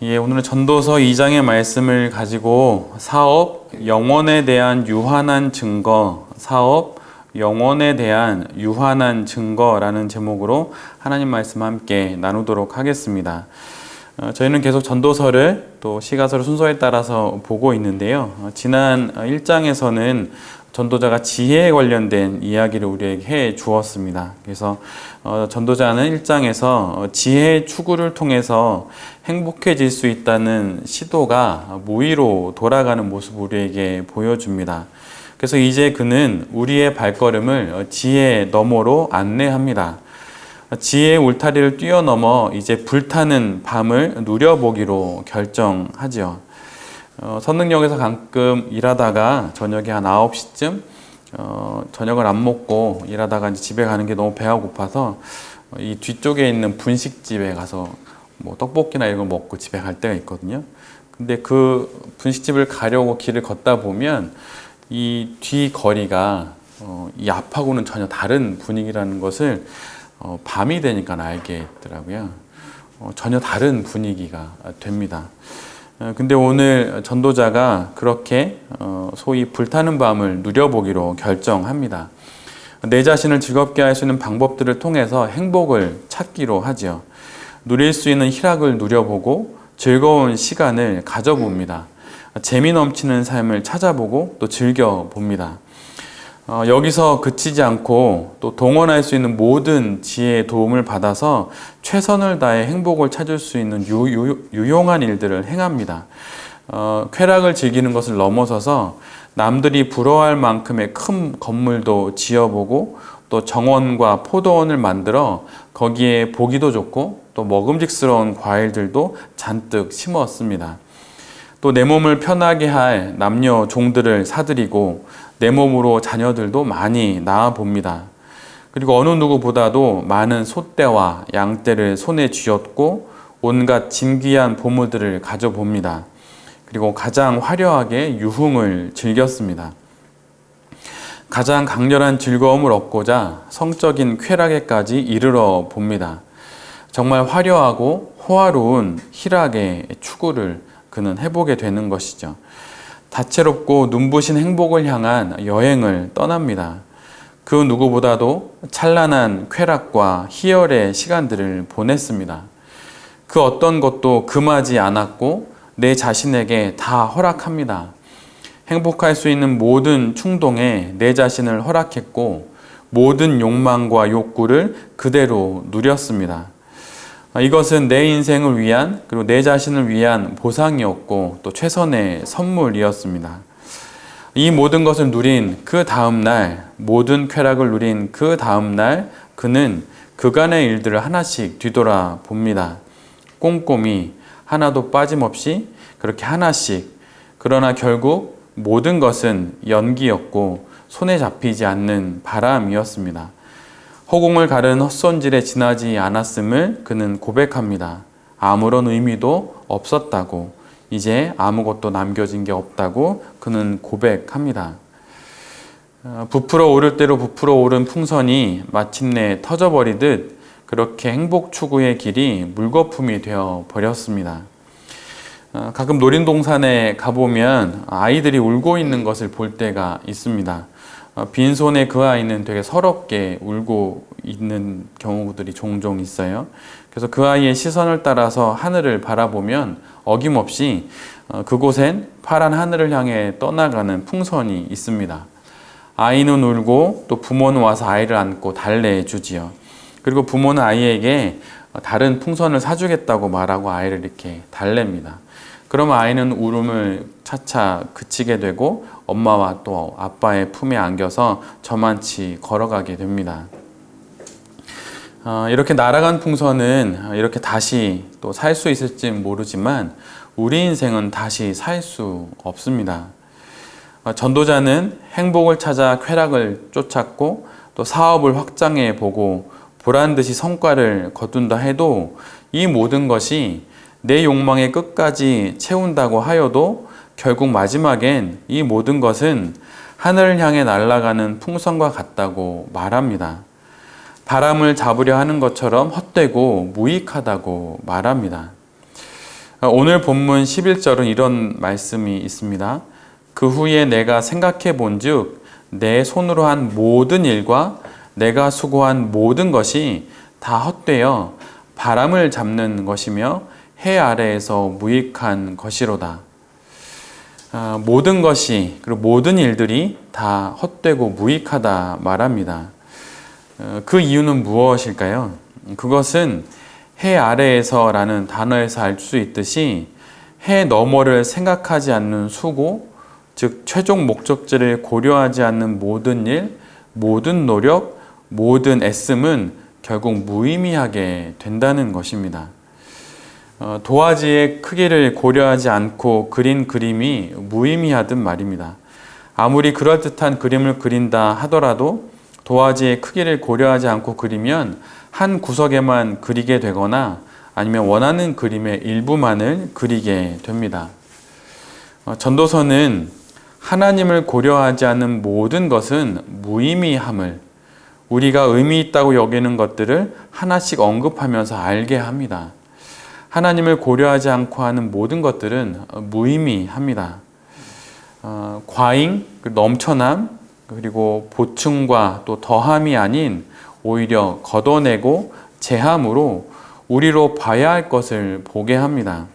예, 오늘은 전도서 2장의 말씀을 가지고 사업, 영혼에 대한 유한한 증거, 사업, 영혼에 대한 유한한 증거라는 제목으로 하나님 말씀 함께 나누도록 하겠습니다. 저희는 계속 전도서를 또 시가서를 순서에 따라서 보고 있는데요. 지난 1장에서는 전도자가 지혜에 관련된 이야기를 우리에게 해 주었습니다. 그래서 전도자는 1장에서 지혜의 추구를 통해서 행복해질 수 있다는 시도가 무의로 돌아가는 모습을 우리에게 보여줍니다. 그래서 이제 그는 우리의 발걸음을 지혜 너머로 안내합니다. 지혜의 울타리를 뛰어넘어 이제 불타는 밤을 누려보기로 결정하죠. 선능역에서 가끔 일하다가 저녁에 한 9시쯤 저녁을 안 먹고 일하다가 이제 집에 가는 게 너무 배가 고파서 이 뒤쪽에 있는 분식집에 가서 뭐 떡볶이나 이런 거 먹고 집에 갈 때가 있거든요. 근데 그 분식집을 가려고 길을 걷다 보면 이 뒤 거리가 이 앞하고는 전혀 다른 분위기라는 것을 밤이 되니까 알게 있더라고요. 전혀 다른 분위기가 됩니다. 근데 오늘 전도자가 그렇게 소위 불타는 밤을 누려보기로 결정합니다. 내 자신을 즐겁게 할 수 있는 방법들을 통해서 행복을 찾기로 하죠. 누릴 수 있는 희락을 누려보고 즐거운 시간을 가져봅니다. 재미 넘치는 삶을 찾아보고 또 즐겨봅니다. 여기서 그치지 않고 또 동원할 수 있는 모든 지혜의 도움을 받아서 최선을 다해 행복을 찾을 수 있는 유용한 일들을 행합니다. 쾌락을 즐기는 것을 넘어서서 남들이 부러워할 만큼의 큰 건물도 지어보고 또 정원과 포도원을 만들어 거기에 보기도 좋고 또 먹음직스러운 과일들도 잔뜩 심었습니다. 또 내 몸을 편하게 할 남녀 종들을 사들이고 내 몸으로 자녀들도 많이 낳아 봅니다. 그리고 어느 누구보다도 많은 소떼와 양떼를 손에 쥐었고 온갖 진귀한 보물들을 가져봅니다. 그리고 가장 화려하게 유흥을 즐겼습니다. 가장 강렬한 즐거움을 얻고자 성적인 쾌락에까지 이르러 봅니다. 정말 화려하고 호화로운 희락의 추구를 그는 해보게 되는 것이죠. 다채롭고 눈부신 행복을 향한 여행을 떠납니다. 그 누구보다도 찬란한 쾌락과 희열의 시간들을 보냈습니다. 그 어떤 것도 금하지 않았고 내 자신에게 다 허락합니다. 행복할 수 있는 모든 충동에 내 자신을 허락했고 모든 욕망과 욕구를 그대로 누렸습니다. 이것은 내 인생을 위한 그리고 내 자신을 위한 보상이었고 또 최선의 선물이었습니다. 이 모든 것을 누린 그 다음 날, 모든 쾌락을 누린 그 다음 날 그는 그간의 일들을 하나씩 뒤돌아 봅니다. 꼼꼼히 하나도 빠짐없이 그렇게 하나씩. 그러나 결국 모든 것은 연기였고 손에 잡히지 않는 바람이었습니다. 허공을 가른 헛손질에 지나지 않았음을 그는 고백합니다. 아무런 의미도 없었다고, 이제 아무것도 남겨진 게 없다고 그는 고백합니다. 부풀어 오를 대로 부풀어 오른 풍선이 마침내 터져버리듯 그렇게 행복 추구의 길이 물거품이 되어 버렸습니다. 가끔 놀이동산에 가보면 아이들이 울고 있는 것을 볼 때가 있습니다. 빈손에 그 아이는 되게 서럽게 울고 있는 경우들이 종종 있어요. 그래서 그 아이의 시선을 따라서 하늘을 바라보면 어김없이 그곳엔 파란 하늘을 향해 떠나가는 풍선이 있습니다. 아이는 울고 또 부모는 와서 아이를 안고 달래주지요. 그리고 부모는 아이에게 다른 풍선을 사주겠다고 말하고 아이를 이렇게 달랩니다. 그러면 아이는 울음을 차차 그치게 되고 엄마와 또 아빠의 품에 안겨서 저만치 걸어가게 됩니다. 이렇게 날아간 풍선은 이렇게 다시 또 살 수 있을지 모르지만 우리 인생은 다시 살 수 없습니다. 전도자는 행복을 찾아 쾌락을 쫓았고 또 사업을 확장해 보고 보란듯이 성과를 거둔다 해도 이 모든 것이 내 욕망의 끝까지 채운다고 하여도 결국 마지막엔 이 모든 것은 하늘을 향해 날아가는 풍선과 같다고 말합니다. 바람을 잡으려 하는 것처럼 헛되고 무익하다고 말합니다. 오늘 본문 11절은 이런 말씀이 있습니다. 그 후에 내가 생각해 본즉 내 손으로 한 모든 일과 내가 수고한 모든 것이 다 헛되어 바람을 잡는 것이며 해 아래에서 무익한 것이로다. 모든 것이 그리고 모든 일들이 다 헛되고 무익하다 말합니다. 그 이유는 무엇일까요? 그것은 해 아래에서라는 단어에서 알 수 있듯이 해 너머를 생각하지 않는 수고, 즉 최종 목적지를 고려하지 않는 모든 일, 모든 노력, 모든 애씀은 결국 무의미하게 된다는 것입니다. 도화지의 크기를 고려하지 않고 그린 그림이 무의미하듯 말입니다. 아무리 그럴듯한 그림을 그린다 하더라도 도화지의 크기를 고려하지 않고 그리면 한 구석에만 그리게 되거나 아니면 원하는 그림의 일부만을 그리게 됩니다. 전도서는 하나님을 고려하지 않는 모든 것은 무의미함을, 우리가 의미 있다고 여기는 것들을 하나씩 언급하면서 알게 합니다. 하나님을 고려하지 않고 하는 모든 것들은 무의미합니다. 과잉, 넘쳐남, 그리고 보충과 또 더함이 아닌 오히려 걷어내고 제함으로 우리로 봐야 할 것을 보게 합니다.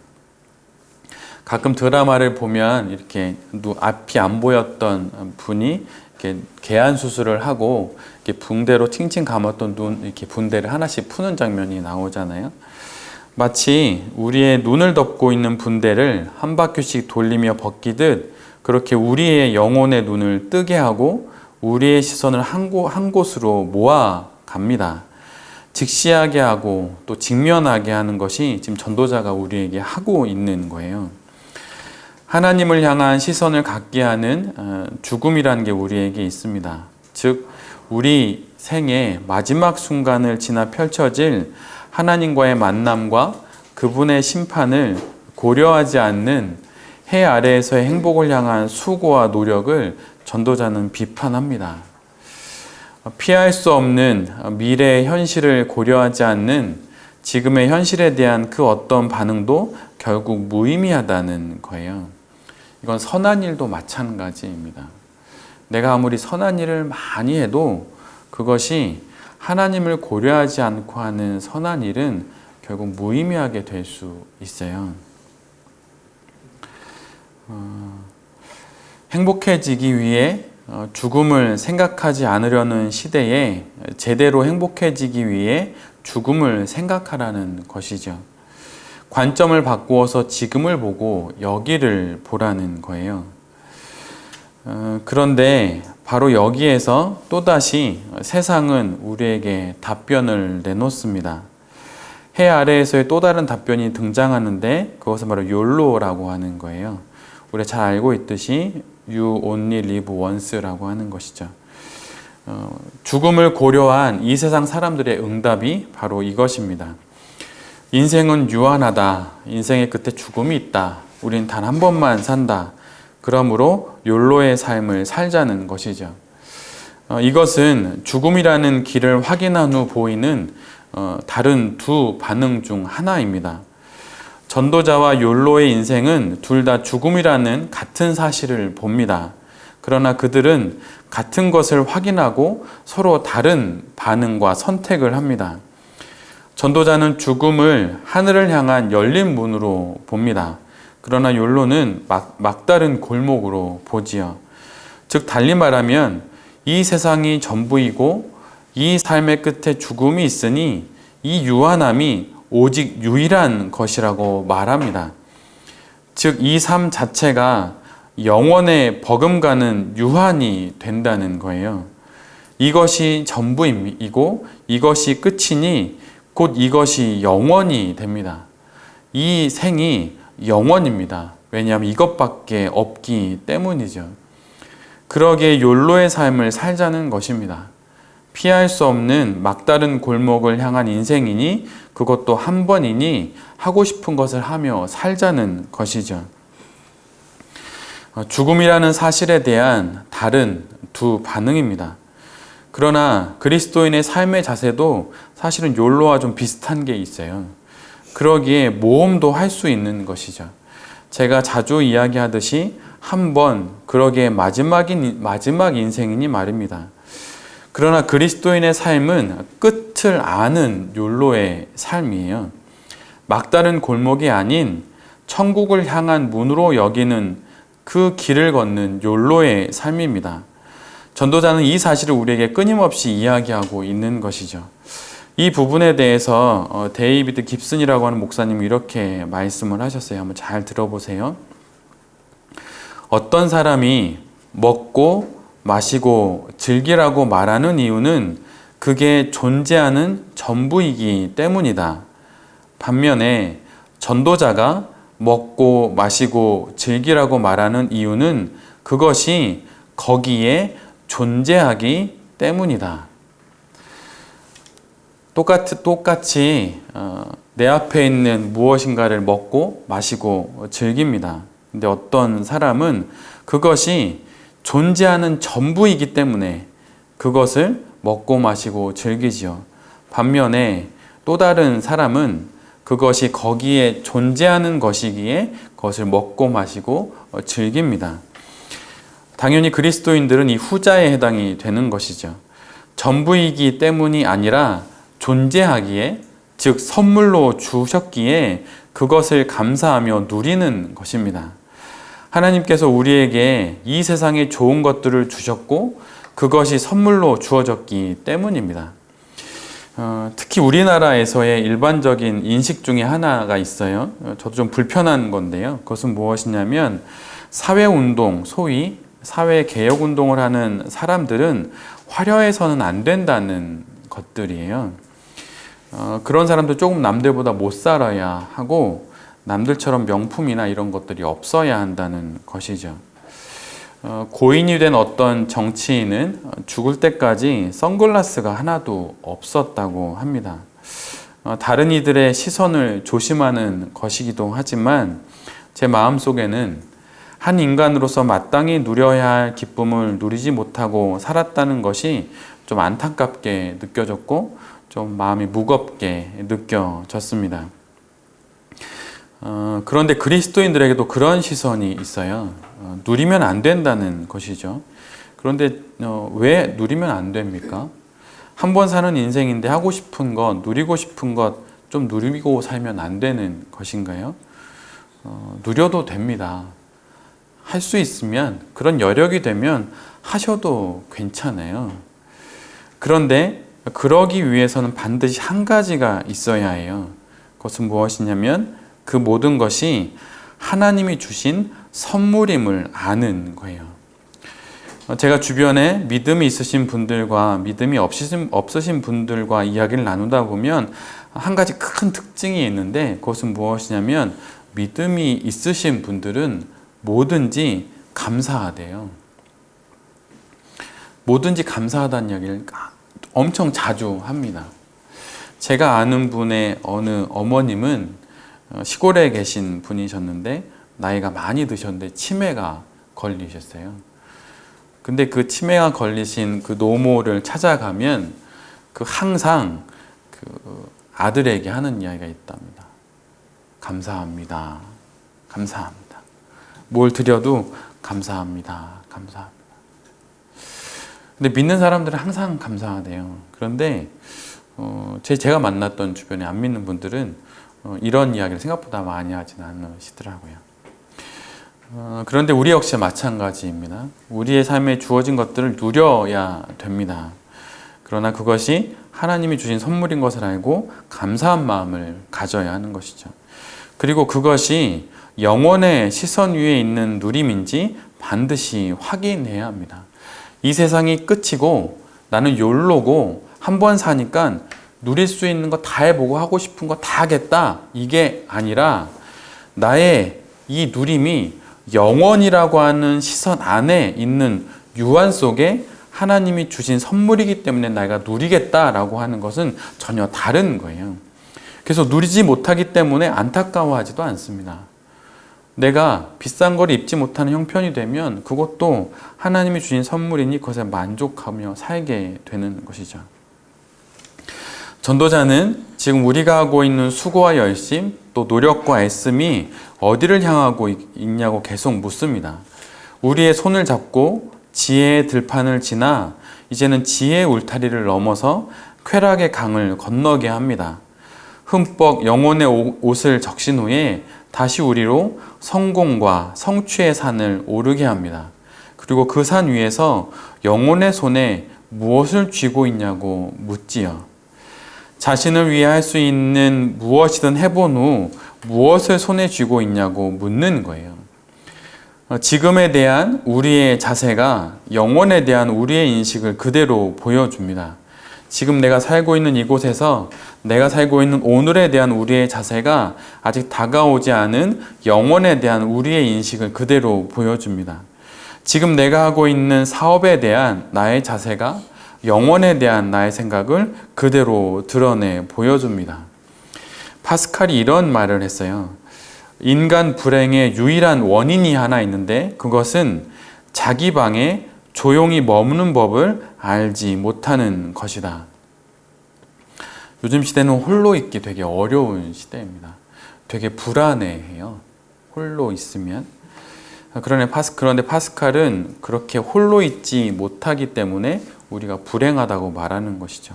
가끔 드라마를 보면 이렇게 앞이 안 보였던 분이 이렇게 개안 수술을 하고 이렇게 붕대로 칭칭 감았던 눈, 이렇게 분대를 하나씩 푸는 장면이 나오잖아요. 마치 우리의 눈을 덮고 있는 분대를 한 바퀴씩 돌리며 벗기듯 그렇게 우리의 영혼의 눈을 뜨게 하고 우리의 시선을 한 곳으로 모아 갑니다. 직시하게 하고 또 직면하게 하는 것이 지금 전도자가 우리에게 하고 있는 거예요. 하나님을 향한 시선을 갖게 하는 죽음이라는 게 우리에게 있습니다. 즉 우리 생의 마지막 순간을 지나 펼쳐질 하나님과의 만남과 그분의 심판을 고려하지 않는 해 아래에서의 행복을 향한 수고와 노력을 전도자는 비판합니다. 피할 수 없는 미래의 현실을 고려하지 않는 지금의 현실에 대한 그 어떤 반응도 결국 무의미하다는 거예요. 이건 선한 일도 마찬가지입니다. 내가 아무리 선한 일을 많이 해도 그것이 하나님을 고려하지 않고 하는 선한 일은 결국 무의미하게 될 수 있어요. 행복해지기 위해 죽음을 생각하지 않으려는 시대에 제대로 행복해지기 위해 죽음을 생각하라는 것이죠. 관점을 바꾸어서 지금을 보고 여기를 보라는 거예요. 그런데 바로 여기에서 또다시 세상은 우리에게 답변을 내놓습니다. 해 아래에서의 또 다른 답변이 등장하는데 그것은 바로 욜로라고 하는 거예요. 우리가 잘 알고 있듯이 You only live once라고 하는 것이죠. 죽음을 고려한 이 세상 사람들의 응답이 바로 이것입니다. 인생은 유한하다. 인생의 끝에 죽음이 있다. 우린 단 한 번만 산다. 그러므로 욜로의 삶을 살자는 것이죠. 이것은 죽음이라는 길을 확인한 후 보이는 다른 두 반응 중 하나입니다. 전도자와 욜로의 인생은 둘 다 죽음이라는 같은 사실을 봅니다. 그러나 그들은 같은 것을 확인하고 서로 다른 반응과 선택을 합니다. 전도자는 죽음을 하늘을 향한 열린 문으로 봅니다. 그러나 욜로는 막다른 골목으로 보지요. 즉 달리 말하면 이 세상이 전부이고 이 삶의 끝에 죽음이 있으니 이 유한함이 오직 유일한 것이라고 말합니다. 즉 이 삶 자체가 영원에 버금가는 유한이 된다는 거예요. 이것이 전부이고 이것이 끝이니 곧 이것이 영원이 됩니다. 이 생이 영원입니다. 왜냐하면 이것밖에 없기 때문이죠. 그러기에 욜로의 삶을 살자는 것입니다. 피할 수 없는 막다른 골목을 향한 인생이니 그것도 한 번이니 하고 싶은 것을 하며 살자는 것이죠. 죽음이라는 사실에 대한 다른 두 반응입니다. 그러나 그리스도인의 삶의 자세도 사실은 욜로와 좀 비슷한 게 있어요. 그러기에 모험도 할 수 있는 것이죠. 제가 자주 이야기하듯이 한 번, 그러기에 마지막 인생이니 말입니다. 그러나 그리스도인의 삶은 끝을 아는 욜로의 삶이에요. 막다른 골목이 아닌 천국을 향한 문으로 여기는 그 길을 걷는 욜로의 삶입니다. 전도자는 이 사실을 우리에게 끊임없이 이야기하고 있는 것이죠. 이 부분에 대해서 데이비드 깁슨이라고 하는 목사님이 이렇게 말씀을 하셨어요. 한번 잘 들어보세요. 어떤 사람이 먹고 마시고 즐기라고 말하는 이유는 그게 존재하는 전부이기 때문이다. 반면에 전도자가 먹고 마시고 즐기라고 말하는 이유는 그것이 거기에 존재하기 때문이다. 똑같이 내 앞에 있는 무엇인가를 먹고 마시고 즐깁니다. 근데 어떤 사람은 그것이 존재하는 전부이기 때문에 그것을 먹고 마시고 즐기지요. 반면에 또 다른 사람은 그것이 거기에 존재하는 것이기에 그것을 먹고 마시고 즐깁니다. 당연히 그리스도인들은 이 후자에 해당이 되는 것이죠. 전부이기 때문이 아니라 존재하기에, 즉 선물로 주셨기에 그것을 감사하며 누리는 것입니다. 하나님께서 우리에게 이 세상에 좋은 것들을 주셨고 그것이 선물로 주어졌기 때문입니다. 특히 우리나라에서의 일반적인 인식 중에 하나가 있어요. 저도 좀 불편한 건데요. 그것은 무엇이냐면 사회운동, 소위 사회개혁운동을 하는 사람들은 화려해서는 안 된다는 것들이에요. 그런 사람들 조금 남들보다 못 살아야 하고 남들처럼 명품이나 이런 것들이 없어야 한다는 것이죠. 고인이 된 어떤 정치인은 죽을 때까지 선글라스가 하나도 없었다고 합니다. 다른 이들의 시선을 조심하는 것이기도 하지만 제 마음속에는 한 인간으로서 마땅히 누려야 할 기쁨을 누리지 못하고 살았다는 것이 좀 안타깝게 느껴졌고 좀 마음이 무겁게 느껴졌습니다. 그런데 그리스도인들에게도 그런 시선이 있어요. 누리면 안 된다는 것이죠. 그런데 왜 누리면 안 됩니까? 한 번 사는 인생인데 하고 싶은 것, 누리고 싶은 것 좀 누리고 살면 안 되는 것인가요? 누려도 됩니다. 할 수 있으면, 그런 여력이 되면 하셔도 괜찮아요. 그런데 그러기 위해서는 반드시 한 가지가 있어야 해요. 그것은 무엇이냐면 그 모든 것이 하나님이 주신 선물임을 아는 거예요. 제가 주변에 믿음이 있으신 분들과 믿음이 없으신 분들과 이야기를 나누다 보면 한 가지 큰 특징이 있는데 그것은 무엇이냐면 믿음이 있으신 분들은 뭐든지 감사하대요. 뭐든지 감사하다는 이야기를 엄청 자주 합니다. 제가 아는 분의 어느 어머님은 시골에 계신 분이셨는데 나이가 많이 드셨는데 치매가 걸리셨어요. 근데 그 치매가 걸리신 그 노모를 찾아가면 항상 아들에게 하는 이야기가 있답니다. 감사합니다. 감사합니다. 뭘 드려도 감사합니다. 감사합니다. 근데 믿는 사람들은 항상 감사하대요. 그런데 제가 만났던 주변에 안 믿는 분들은 이런 이야기를 생각보다 많이 하진 않으시더라고요. 그런데 우리 역시 마찬가지입니다. 우리의 삶에 주어진 것들을 누려야 됩니다. 그러나 그것이 하나님이 주신 선물인 것을 알고 감사한 마음을 가져야 하는 것이죠. 그리고 그것이 영혼의 시선 위에 있는 누림인지 반드시 확인해야 합니다. 이 세상이 끝이고 나는 욜로고 한 번 사니까 누릴 수 있는 거 다 해보고 하고 싶은 거 다 하겠다. 이게 아니라 나의 이 누림이 영원이라고 하는 시선 안에 있는 유한 속에 하나님이 주신 선물이기 때문에 내가 누리겠다라고 하는 것은 전혀 다른 거예요. 그래서 누리지 못하기 때문에 안타까워하지도 않습니다. 내가 비싼 걸 입지 못하는 형편이 되면 그것도 하나님이 주신 선물이니 그것에 만족하며 살게 되는 것이죠. 전도자는 지금 우리가 하고 있는 수고와 열심, 또 노력과 애씀이 어디를 향하고 있냐고 계속 묻습니다. 우리의 손을 잡고 지혜의 들판을 지나 이제는 지혜의 울타리를 넘어서 쾌락의 강을 건너게 합니다. 흠뻑 영혼의 옷을 적신 후에 다시 우리로 성공과 성취의 산을 오르게 합니다. 그리고 그 산 위에서 영혼의 손에 무엇을 쥐고 있냐고 묻지요. 자신을 위해 할 수 있는 무엇이든 해본 후 무엇을 손에 쥐고 있냐고 묻는 거예요. 지금에 대한 우리의 자세가 영혼에 대한 우리의 인식을 그대로 보여줍니다. 지금 내가 살고 있는 이곳에서 내가 살고 있는 오늘에 대한 우리의 자세가 아직 다가오지 않은 영혼에 대한 우리의 인식을 그대로 보여줍니다. 지금 내가 하고 있는 사업에 대한 나의 자세가 영혼에 대한 나의 생각을 그대로 드러내 보여줍니다. 파스칼이 이런 말을 했어요. 인간 불행의 유일한 원인이 하나 있는데 그것은 자기 방에 조용히 머무는 법을 알지 못하는 것이다. 요즘 시대는 홀로 있기 되게 어려운 시대입니다. 되게 불안해해요. 홀로 있으면. 그런데 파스칼은 그렇게 홀로 있지 못하기 때문에 우리가 불행하다고 말하는 것이죠.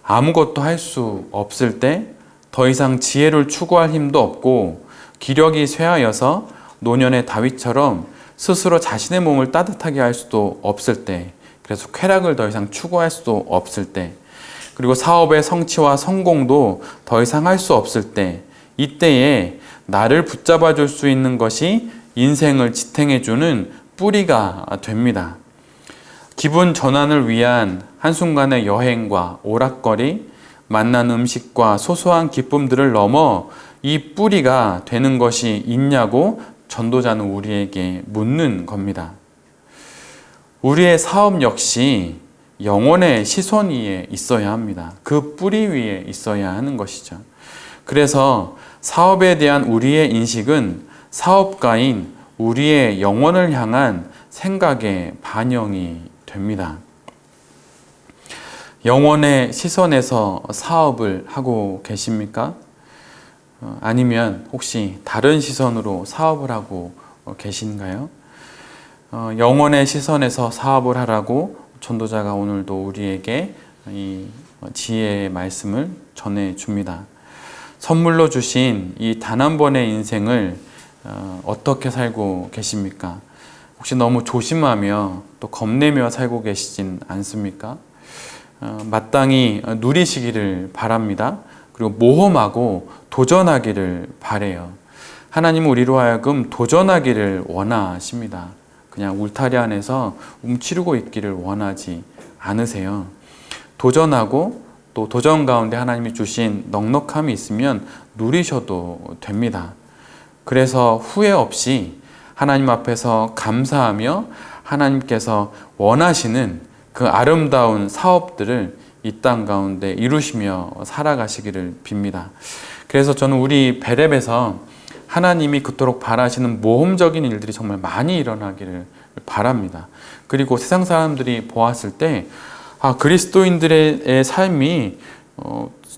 아무것도 할 수 없을 때 더 이상 지혜를 추구할 힘도 없고 기력이 쇠하여서 노년의 다윗처럼 스스로 자신의 몸을 따뜻하게 할 수도 없을 때, 그래서 쾌락을 더 이상 추구할 수도 없을 때, 그리고 사업의 성취와 성공도 더 이상 할 수 없을 때, 이때에 나를 붙잡아 줄 수 있는 것이 인생을 지탱해 주는 뿌리가 됩니다. 기분 전환을 위한 한순간의 여행과 오락거리, 만난 음식과 소소한 기쁨들을 넘어 이 뿌리가 되는 것이 있냐고 전도자는 우리에게 묻는 겁니다. 우리의 사업 역시 영혼의 시선 위에 있어야 합니다. 그 뿌리 위에 있어야 하는 것이죠. 그래서 사업에 대한 우리의 인식은 사업가인 우리의 영혼을 향한 생각의 반영이 됩니다. 영혼의 시선에서 사업을 하고 계십니까? 아니면 혹시 다른 시선으로 사업을 하고 계신가요? 영혼의 시선에서 사업을 하라고 전도자가 오늘도 우리에게 이 지혜의 말씀을 전해줍니다. 선물로 주신 이 단 한 번의 인생을 어떻게 살고 계십니까? 혹시 너무 조심하며 또 겁내며 살고 계시진 않습니까? 마땅히 누리시기를 바랍니다. 그리고 모험하고 도전하기를 바래요. 하나님은 우리로 하여금 도전하기를 원하십니다. 그냥 울타리 안에서 움츠리고 있기를 원하지 않으세요. 도전하고 또 도전 가운데 하나님이 주신 넉넉함이 있으면 누리셔도 됩니다. 그래서 후회 없이 하나님 앞에서 감사하며 하나님께서 원하시는 그 아름다운 사업들을 이 땅 가운데 이루시며 살아가시기를 빕니다. 그래서 저는 우리 베렙에서 하나님이 그토록 바라시는 모험적인 일들이 정말 많이 일어나기를 바랍니다. 그리고 세상 사람들이 보았을 때 그리스도인들의 삶이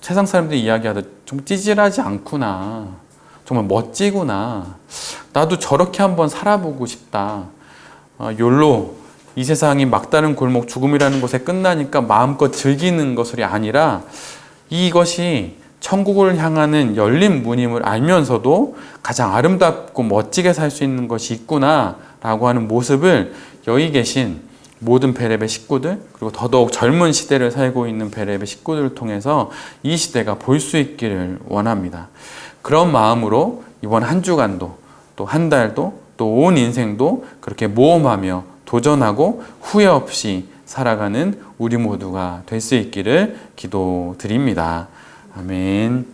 세상 사람들이 이야기하듯 좀 찌질하지 않구나, 정말 멋지구나, 나도 저렇게 한번 살아보고 싶다, 욜로 이 세상이 막다른 골목 죽음이라는 곳에 끝나니까 마음껏 즐기는 것이 아니라 이것이 천국을 향하는 열린 문임을 알면서도 가장 아름답고 멋지게 살 수 있는 것이 있구나 라고 하는 모습을 여기 계신 모든 베렙의 식구들, 그리고 더더욱 젊은 시대를 살고 있는 베렙의 식구들을 통해서 이 시대가 볼 수 있기를 원합니다. 그런 마음으로 이번 한 주간도 또 한 달도 또 온 인생도 그렇게 모험하며 도전하고 후회 없이 살아가는 우리 모두가 될 수 있기를 기도드립니다. 아멘.